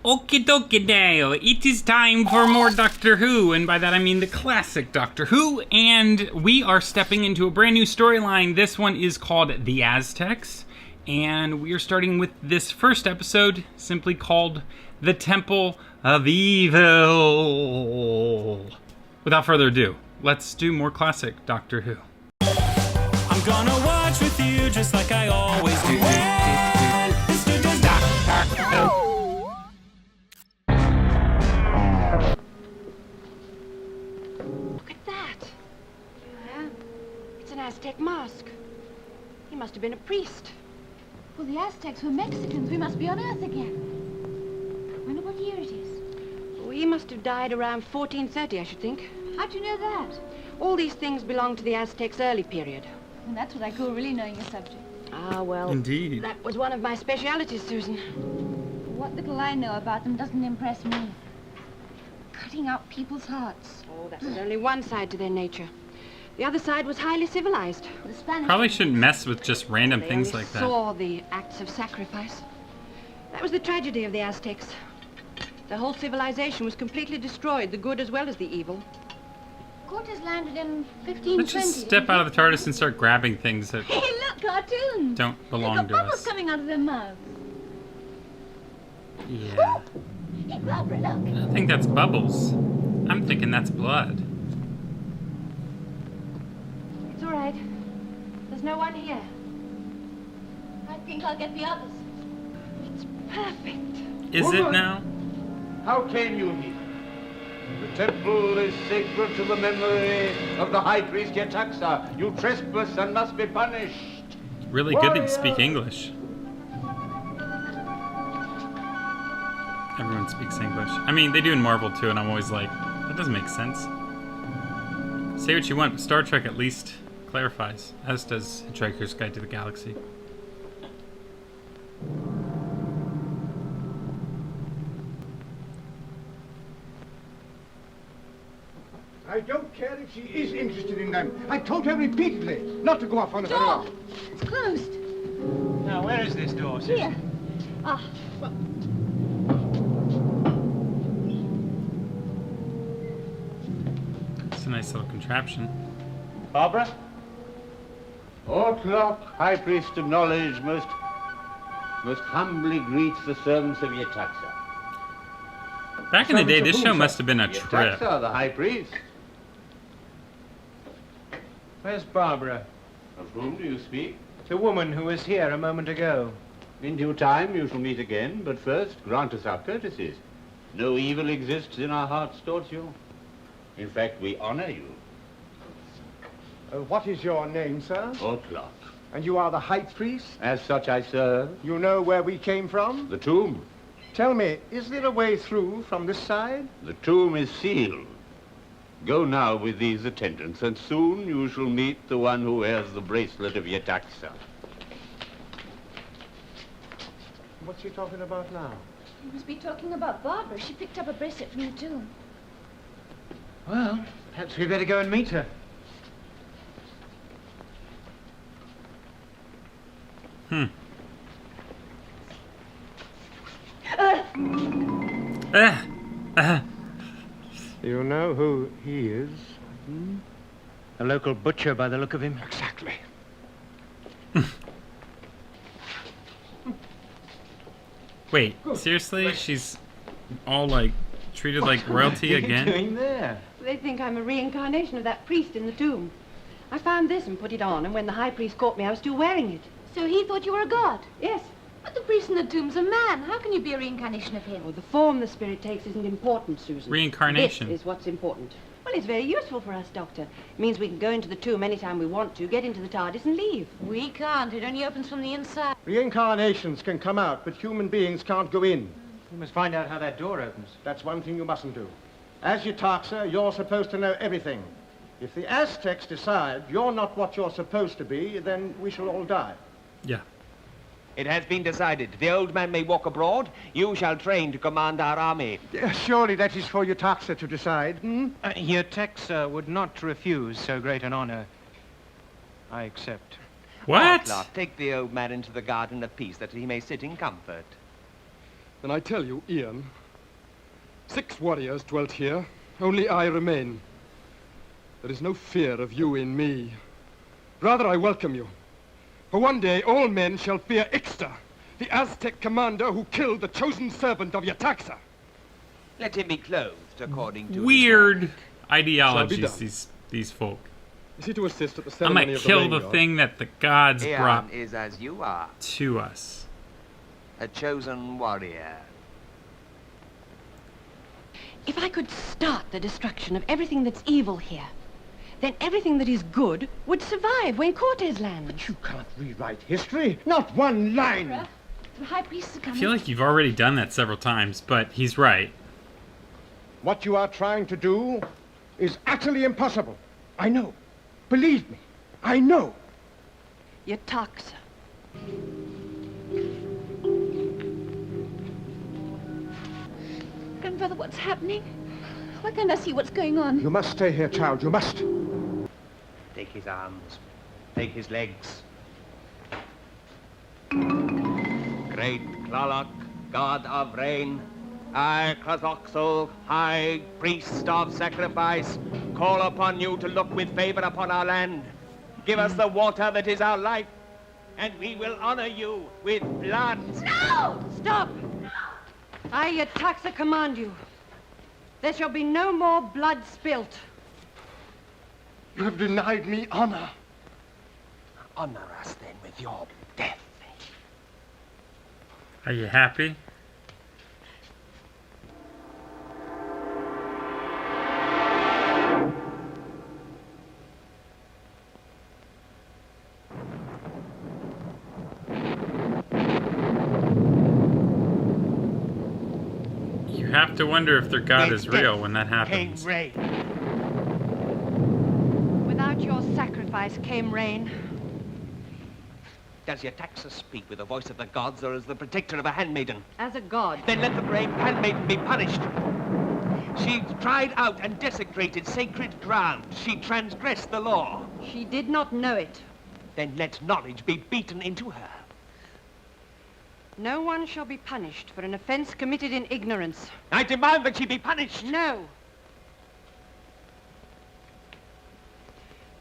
Okie dokie dale, it is time for more Doctor Who, and by that I mean the classic Doctor Who, and we are stepping into a brand new storyline. This one is called The Aztecs, and we are starting with this first episode, simply called The Temple of Evil. Without further ado, let's do more classic Doctor Who. I'm gonna watch with you just like I always do. It's just Doctor Who. Aztec mask. He must have been a priest. Well, the Aztecs were Mexicans. We must be on Earth again. I wonder what year it is. Oh, he must have died around 1430, I should think. How do you know that? All these things belong to the Aztecs' early period. And that's what I call really knowing your subject. Ah, well, indeed. That was one of my specialities, Susan. What little I know about them doesn't impress me. Cutting out people's hearts. Oh, that was only one side to their nature. The other side was highly civilized. The Spanish Probably shouldn't mess with just random things like that. They saw the acts of sacrifice. That was the tragedy of the Aztecs. The whole civilization was completely destroyed, the good as well as the evil. Cortes landed in 1520. Let's just step out of the TARDIS and start grabbing things that Hey, look, cartoons! don't belong They've to got bubbles us. coming out of their mouths. Yeah. Hey, Barbara, look. I think that's bubbles. I'm thinking that's blood. It's all right. There's no one here. I think I'll get the others. It's perfect. Is it now? How came you here? The temple is sacred to the memory of the High Priest Yetaxa. You trespass and must be punished. Really good that you speak English. Everyone speaks English. I mean, they do in Marvel too, and I'm always like, that doesn't make sense. Say what you want, but Star Trek at least clarifies, as does Hitchhiker's Guide to the Galaxy. I don't care if she is interested in them. I told her repeatedly not to go off on her Door! own. It's closed. Now, where is this door, Susan? Here. Ah, It's a nice little contraption. Barbara? Ortlock, High Priest of Knowledge, most humbly greets the servants of Yetaxa. Back in the day, this show must have been a trip. Yetaxa, the High Priest. Where's Barbara? Of whom do you speak? The woman who was here a moment ago. In due time you shall meet again, but first grant us our courtesies. No evil exists in our hearts towards you. In fact, we honor you. What is your name, sir? Ortlock. And you are the High Priest? As such I serve. You know where we came from? The tomb. Tell me, is there a way through from this side? The tomb is sealed. Go now with these attendants, and soon you shall meet the one who wears the bracelet of Yetaxa. What's he talking about now? he must be talking about Barbara. She picked up a bracelet from the tomb. Well, perhaps we'd better go and meet her. You know who he is? A local butcher by the look of him. Exactly. Wait, seriously? She's all like treated like royalty What are you again? doing there? They think I'm a reincarnation of that priest in the tomb. I found this and put it on, and when the High Priest caught me, I was still wearing it. So he thought you were a god? Yes. But the priest in the tomb's a man. How can you be a reincarnation of him? Oh, the form the spirit takes isn't important, Susan. Reincarnation. This is what's important. Well, it's very useful for us, Doctor. It means we can go into the tomb anytime we want to, get into the TARDIS and leave. We can't. It only opens from the inside. Reincarnations can come out, but human beings can't go in. We must find out how that door opens. That's one thing you mustn't do. As Yetaxa, you're supposed to know everything. If the Aztecs decide you're not what you're supposed to be, then we shall all die. Yeah. It has been decided. The old man may walk abroad. You shall train to command our army. Surely that is for Yetaxa to decide, hmm? Yetaxa would not refuse so great an honor. I accept. What? Outlaw, take the old man into the garden of peace that he may sit in comfort. Then I tell you, Ian, 6 warriors dwelt here, only I remain. There is no fear of you in me. Rather, I welcome you. For one day, all men shall fear Ixta, the Aztec commander who killed the chosen servant of Yetaxa. Let him be clothed according to Weird his ideologies, these folk. Is he to assist at the I ceremony might of kill the the thing that the gods Ian brought is as you are, to us. a chosen warrior. If I could start the destruction of everything that's evil here, then everything that is good would survive when Cortez lands. You can't rewrite history. Not one line. The high priest is I coming. feel like you've already done that several times, but he's right. What you are trying to do is utterly impossible. I know. Believe me, I know. Yetaxa. Grandfather, what's happening? Why can't I see what's going on? You must stay here, child. You must. Take his arms, take his legs. Great Tlaloc, god of rain, I, Krazoxel, high priest of sacrifice, call upon you to look with favor upon our land. Give us the water that is our life, and we will honor you with blood. No! Stop! I, Yetaxa, command you. There shall be no more blood spilt. You have denied me honor. Honor us then with your death. Are you happy? You have to wonder if their god is real when that happens. Came rain. Without your sacrifice came rain. Does Yetaxa speak with the voice of the gods or as the protector of a handmaiden? As a god. Then let the brave handmaiden be punished. She cried out and desecrated sacred ground. She transgressed the law. She did not know it. Then let knowledge be beaten into her. No one shall be punished for an offense committed in ignorance. I demand that she be punished. No.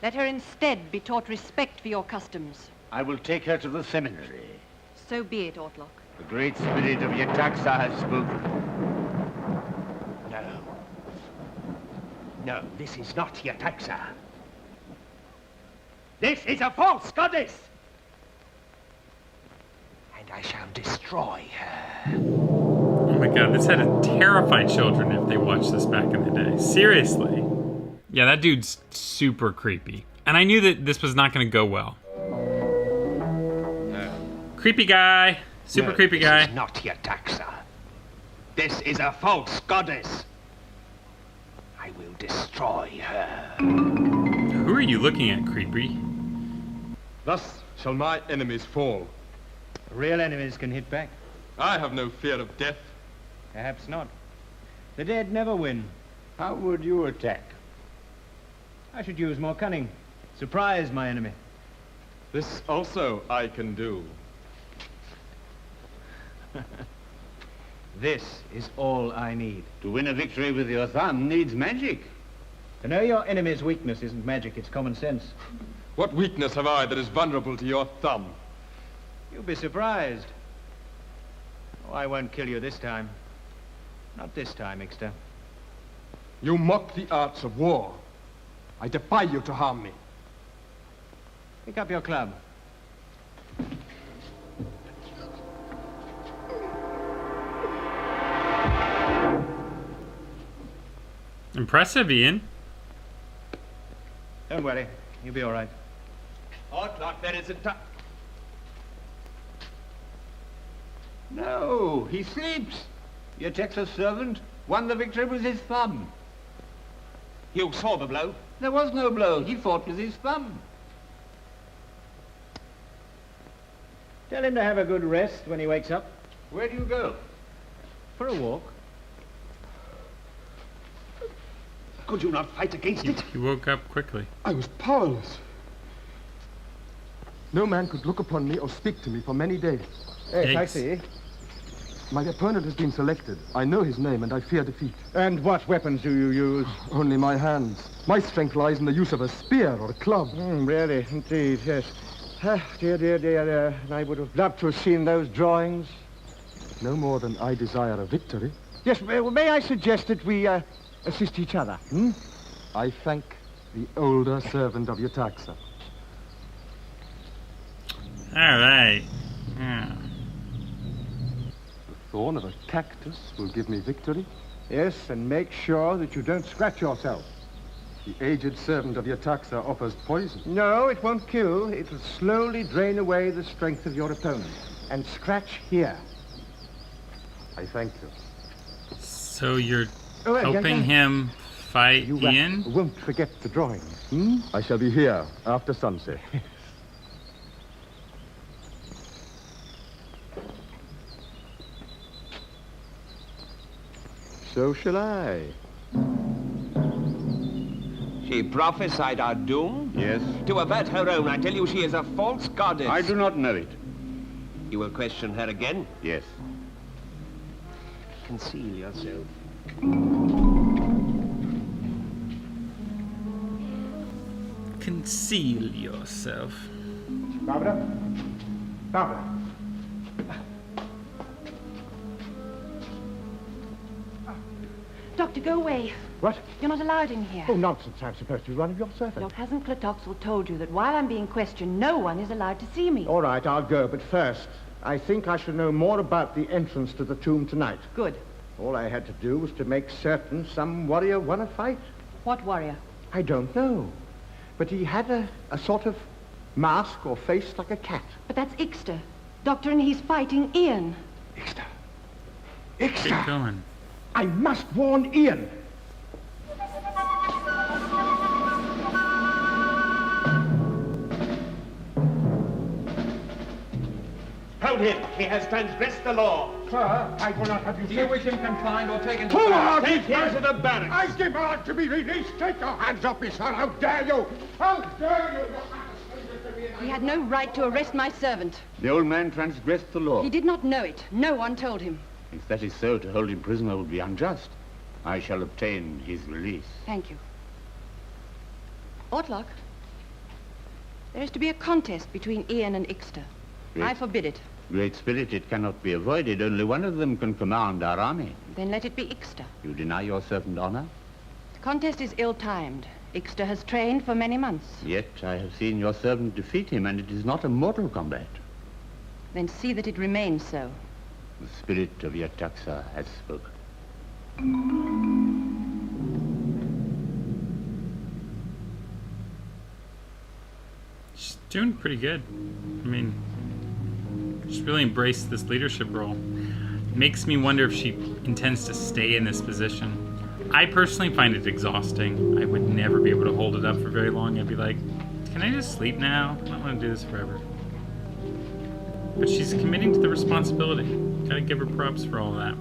Let her instead be taught respect for your customs. I will take her to the seminary. So be it, Ortlock. The great spirit of Yetaxa has spoken. No. No, this is not Yetaxa. This is a false goddess. And I shall destroy her. Oh my god, this had to terrify children if they watched this back in the day. Seriously. Yeah, that dude's super creepy. And I knew that this was not going to go well. No. Creepy guy. Super creepy guy. This is not Yetaxa. This is a false goddess. I will destroy her. Who are you looking at, creepy? Thus shall my enemies fall. Real enemies can hit back. I have no fear of death. Perhaps not. The dead never win. How would you attack? I should use more cunning. Surprise my enemy. This also I can do. This is all I need. To win a victory with your thumb needs magic. To know your enemy's weakness isn't magic, it's common sense. What weakness have I that is vulnerable to your thumb? You'll be surprised. Oh, I won't kill you this time. Not this time, Ixta. You mock the arts of war. I defy you to harm me. Pick up your club. Impressive, Ian. Don't worry, you'll be all right. Ortlock, there is a No, he sleeps. Yetaxa's servant won the victory with his thumb. You saw the blow? There was no blow. He fought with his thumb. Tell him to have a good rest when he wakes up. Where do you go? For a walk. Could you not fight against it? He woke up quickly. I was powerless. No man could look upon me or speak to me for many days. Yes, I Yikes. see. My opponent has been selected. I know his name, and I fear defeat. And what weapons do you use? Only my hands. My strength lies in the use of a spear or a club. Really, indeed, yes. Dear. I would have loved to have seen those drawings. No more than I desire a victory. Yes, may I suggest that we assist each other? I thank the older servant of Yetaxa. All right. Yeah. The thorn of a cactus will give me victory. Yes, and make sure that you don't scratch yourself. The aged servant of Yetaxa offers poison. No, it won't kill. It will slowly drain away the strength of your opponent. And scratch here. I thank you. So you're yeah, helping him fight You Ian? won't forget the drawings. I shall be here after sunset. So shall I. She prophesied our doom? Yes. To avert her own, I tell you she is a false goddess. I do not know it. You will question her again? Yes. Conceal yourself. Conceal yourself. Barbara? Doctor, go away. What? You're not allowed in here. Oh, nonsense. I'm supposed to be one of your servants. Your cousin Klatoxel told you that while I'm being questioned, no one is allowed to see me. All right, I'll go. But first, I think I should know more about the entrance to the tomb tonight. Good. All I had to do was to make certain some warrior won a fight. What warrior? I don't know. But he had a sort of mask or face like a cat. But that's Ixter. Doctor, and he's fighting Ian. Ixter. Keep going. I must warn Ian. Hold him. He has transgressed the law. Sir, I will not have you... Do you wish him confined or taken to Who barracks? are Take these him to the barracks. I demand to be released. Take your hands off me, sir. How dare you? How dare you? He had no right to arrest my servant. The old man transgressed the law. He did not know it. No one told him. If that is so, to hold him prisoner would be unjust. I shall obtain his release. Thank you. Ortlock, there is to be a contest between Ian and Ixter. I forbid it. Great Spirit, it cannot be avoided. Only one of them can command our army. Then let it be Ixter. You deny your servant honor? The contest is ill-timed. Ixter has trained for many months. Yet I have seen your servant defeat him, and it is not a mortal combat. Then see that it remains so. The spirit of Yetaxa has spoken. She's doing pretty good. I mean, she's really embraced this leadership role. Makes me wonder if she intends to stay in this position. I personally find it exhausting. I would never be able to hold it up for very long. I'd be like, can I just sleep now? I don't want to do this forever. But she's committing to the responsibility. Gotta give her props for all that.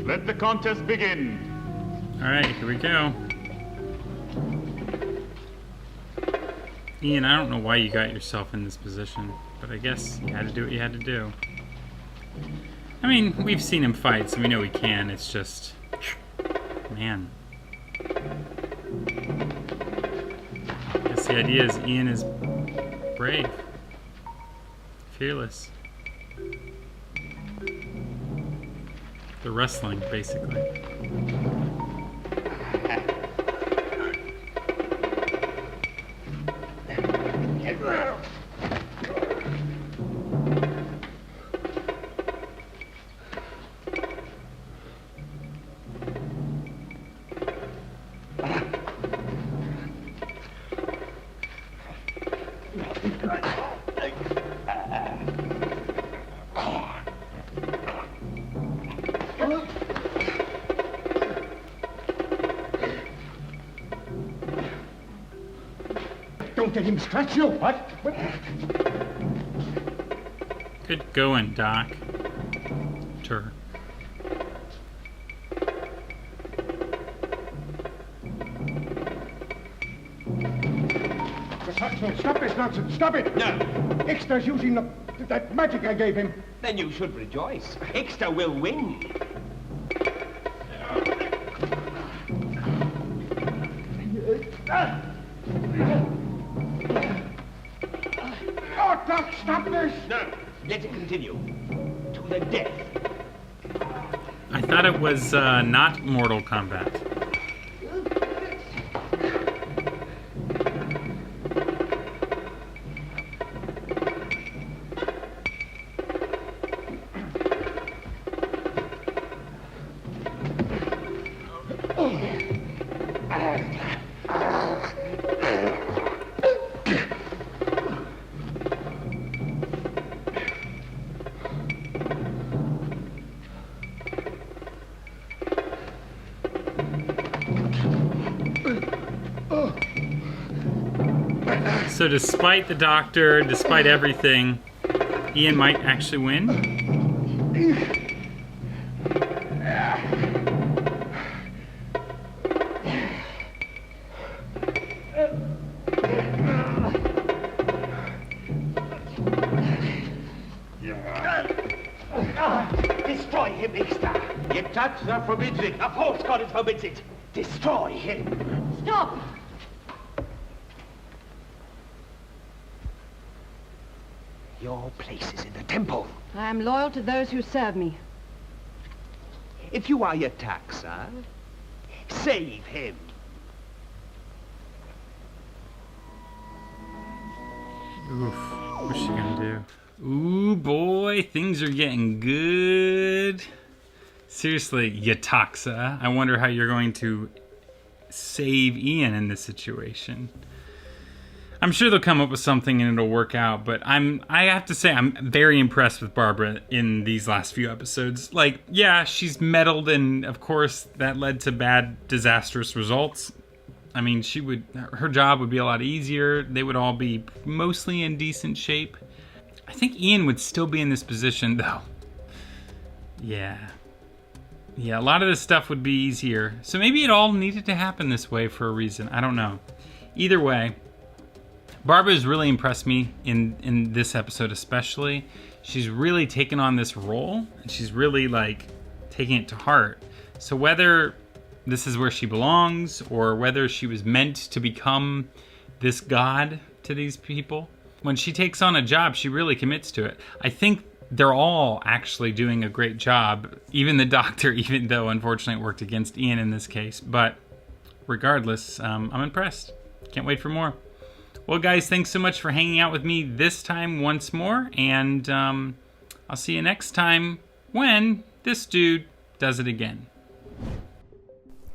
Let the contest begin. All right, here we go. Ian, I don't know why you got yourself in this position, but I guess you had to do what you had to do. I mean, we've seen him fight, so we know he can. It's just, man. I guess the idea is Ian is brave, fearless. They're wrestling, basically. Don't let him scratch you. What? Good going, Doc. Sure. Saxon, stop this nonsense. Stop it. No. Ixta's using that magic I gave him. Then you should rejoice. Ixta will win. Oh, Doc, stop this. No. Let it continue. To the death. I thought it was not Mortal Kombat. So despite the doctor, despite everything, Ian might actually win. Destroy him, Ixta. Yetaxa forbids it. A false goddess forbids it. Destroy him. Stop! Your place is in the temple. I am loyal to those who serve me. If you are Yetaxa, save him. Oof, what's she gonna do? Ooh, boy, things are getting good. Seriously, Yetaxa, I wonder how you're going to save Ian in this situation. I'm sure they'll come up with something and it'll work out, but I have to say I'm very impressed with Barbara in these last few episodes. Like, yeah, she's meddled, and of course that led to bad, disastrous results. I mean, her job would be a lot easier. They would all be mostly in decent shape. I think Ian would still be in this position, though. Yeah, a lot of this stuff would be easier. So maybe it all needed to happen this way for a reason. I don't know. Either way, Barbara has really impressed me in this episode especially. She's really taken on this role, and she's really, like, taking it to heart. So whether this is where she belongs, or whether she was meant to become this god to these people, when she takes on a job, she really commits to it. I think they're all actually doing a great job, even the doctor, even though unfortunately it worked against Ian in this case. But regardless, I'm impressed. Can't wait for more. Well, guys, thanks so much for hanging out with me this time once more, and I'll see you next time when this dude does it again.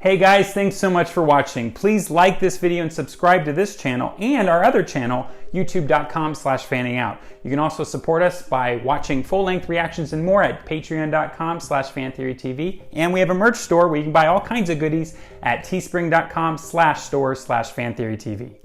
Hey guys, thanks so much for watching. Please like this video and subscribe to this channel and our other channel, youtube.com/fanningout. You can also support us by watching full-length reactions and more at patreon.com/fantheorytv. And we have a merch store where you can buy all kinds of goodies at teespring.com/store/fantheorytv.